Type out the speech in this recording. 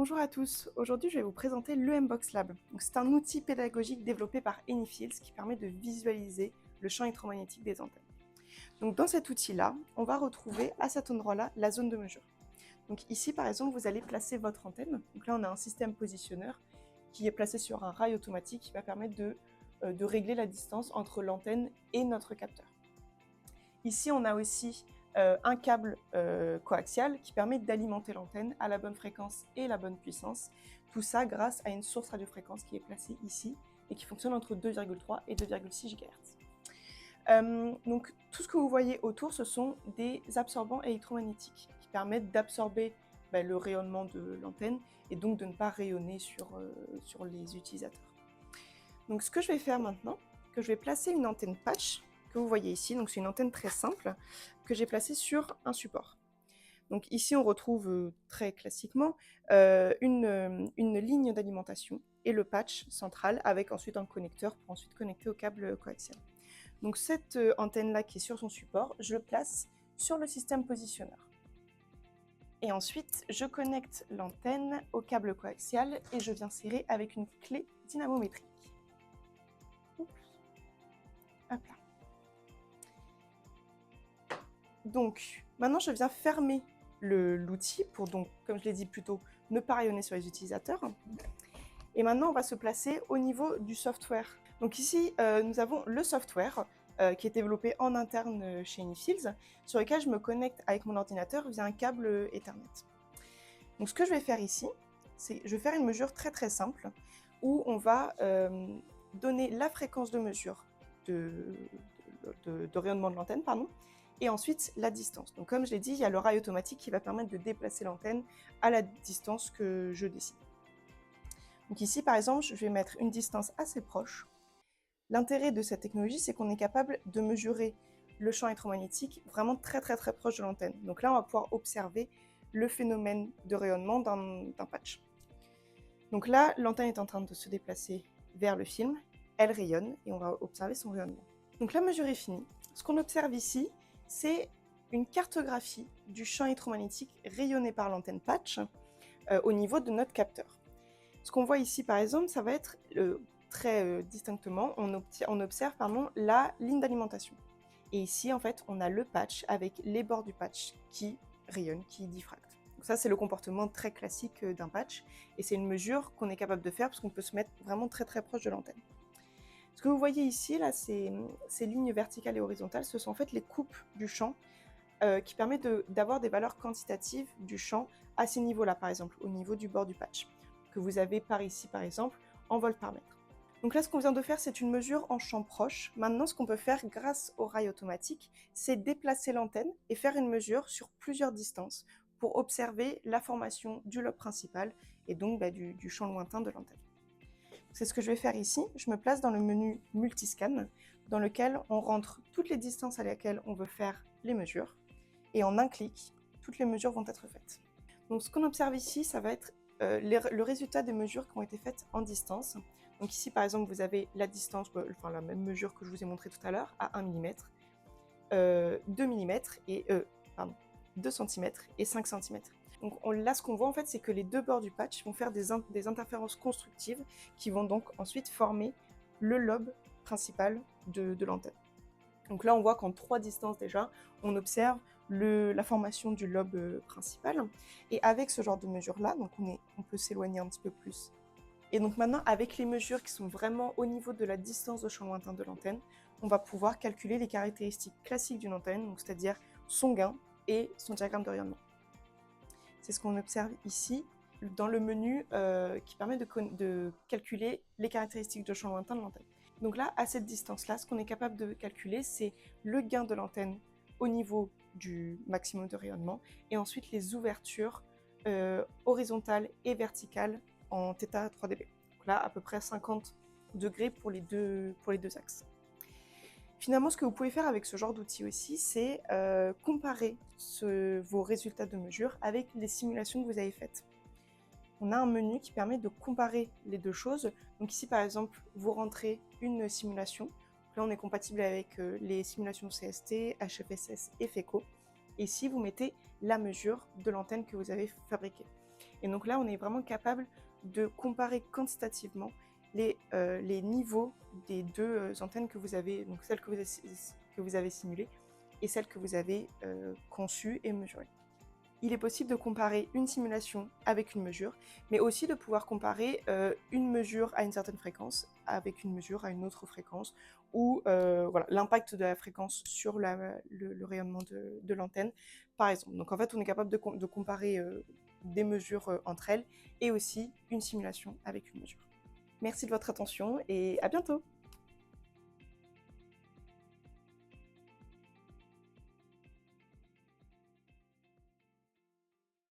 Bonjour à tous, aujourd'hui je vais vous présenter l'EMBox Lab. C'est un outil pédagogique développé par Anyfields qui permet de visualiser le champ électromagnétique des antennes. Donc dans cet outil-là, on va retrouver à cet endroit-là la zone de mesure. Donc ici par exemple, vous allez placer votre antenne. Donc là on a un système positionneur qui est placé sur un rail automatique qui va permettre de régler la distance entre l'antenne et notre capteur. Ici on a aussi un câble coaxial qui permet d'alimenter l'antenne à la bonne fréquence et la bonne puissance. Tout ça grâce à une source radiofréquence qui est placée ici et qui fonctionne entre 2,3 et 2,6 GHz. Donc tout ce que vous voyez autour, ce sont des absorbants électromagnétiques qui permettent d'absorber le rayonnement de l'antenne et donc de ne pas rayonner sur les utilisateurs. Donc ce que je vais faire maintenant, que je vais placer une antenne patch que vous voyez ici, donc c'est une antenne très simple que j'ai placée sur un support. Donc ici on retrouve très classiquement une ligne d'alimentation et le patch central avec ensuite un connecteur pour ensuite connecter au câble coaxial. Donc cette antenne-là qui est sur son support, je le place sur le système positionneur. Et ensuite, je connecte l'antenne au câble coaxial et je viens serrer avec une clé dynamométrique. Oups. Hop là. Donc, maintenant, je viens fermer l'outil pour, donc, comme je l'ai dit plus tôt, ne pas rayonner sur les utilisateurs. Et maintenant, on va se placer au niveau du software. Donc ici, nous avons le software qui est développé en interne chez Anyfields, sur lequel je me connecte avec mon ordinateur via un câble Ethernet. Donc ce que je vais faire ici, c'est je vais faire une mesure très très simple, où on va donner la fréquence de mesure de rayonnement de l'antenne, et ensuite la distance. Donc comme je l'ai dit, il y a le rail automatique qui va permettre de déplacer l'antenne à la distance que je décide. Donc ici par exemple, je vais mettre une distance assez proche. L'intérêt de cette technologie, c'est qu'on est capable de mesurer le champ électromagnétique vraiment très très très proche de l'antenne. Donc là, on va pouvoir observer le phénomène de rayonnement d'un patch. Donc là, l'antenne est en train de se déplacer vers le film, elle rayonne et on va observer son rayonnement. Donc la mesure est finie. Ce qu'on observe ici, c'est une cartographie du champ électromagnétique rayonné par l'antenne patch au niveau de notre capteur. Ce qu'on voit ici par exemple, ça va être très distinctement, on observe la ligne d'alimentation. Et ici en fait, on a le patch avec les bords du patch qui rayonnent, qui diffractent. Donc ça c'est le comportement très classique d'un patch et c'est une mesure qu'on est capable de faire parce qu'on peut se mettre vraiment très très proche de l'antenne. Ce que vous voyez ici, là, ces lignes verticales et horizontales, ce sont en fait les coupes du champ qui permettent d'avoir des valeurs quantitatives du champ à ces niveaux-là, par exemple, au niveau du bord du patch, que vous avez par ici, par exemple, en volts par mètre. Donc là, ce qu'on vient de faire, c'est une mesure en champ proche. Maintenant, ce qu'on peut faire grâce au rail automatique, c'est déplacer l'antenne et faire une mesure sur plusieurs distances pour observer la formation du lobe principal et donc du champ lointain de l'antenne. C'est ce que je vais faire ici. Je me place dans le menu Multiscan, dans lequel on rentre toutes les distances à laquelle on veut faire les mesures. Et en un clic, toutes les mesures vont être faites. Donc ce qu'on observe ici, ça va être le résultat des mesures qui ont été faites en distance. Donc ici, par exemple, vous avez la distance, enfin la même mesure que je vous ai montré tout à l'heure, à 1 mm, 2 mm et 2 cm et 5 cm. Donc là, ce qu'on voit en fait, c'est que les deux bords du patch vont faire des interférences constructives qui vont donc ensuite former le lobe principal de l'antenne. Donc là, on voit qu'en 3 distances déjà, on observe la formation du lobe principal. Et avec ce genre de mesures-là, donc on peut s'éloigner un petit peu plus. Et donc maintenant, avec les mesures qui sont vraiment au niveau de la distance de champ lointain de l'antenne, on va pouvoir calculer les caractéristiques classiques d'une antenne, c'est-à-dire son gain et son diagramme de rayonnement. C'est ce qu'on observe ici dans le menu qui permet de calculer les caractéristiques de champ lointain de l'antenne. Donc là, à cette distance-là, ce qu'on est capable de calculer, c'est le gain de l'antenne au niveau du maximum de rayonnement et ensuite les ouvertures horizontales et verticales en θ 3 dB. Donc là, à peu près 50 degrés pour les deux axes. Finalement, ce que vous pouvez faire avec ce genre d'outil aussi, c'est comparer vos résultats de mesure avec les simulations que vous avez faites. On a un menu qui permet de comparer les deux choses. Donc ici, par exemple, vous rentrez une simulation. Donc là, on est compatible avec les simulations CST, HFSS et FECO. Et ici, vous mettez la mesure de l'antenne que vous avez fabriquée. Et donc là, on est vraiment capable de comparer quantitativement les niveaux des deux antennes que vous avez, donc celle que vous avez simulée et celle que vous avez conçue et mesurée. Il est possible de comparer une simulation avec une mesure, mais aussi de pouvoir comparer une mesure à une certaine fréquence avec une mesure à une autre fréquence, ou voilà, l'impact de la fréquence sur le rayonnement de l'antenne, par exemple. Donc en fait, on est capable de comparer des mesures entre elles et aussi une simulation avec une mesure. Merci de votre attention et à bientôt!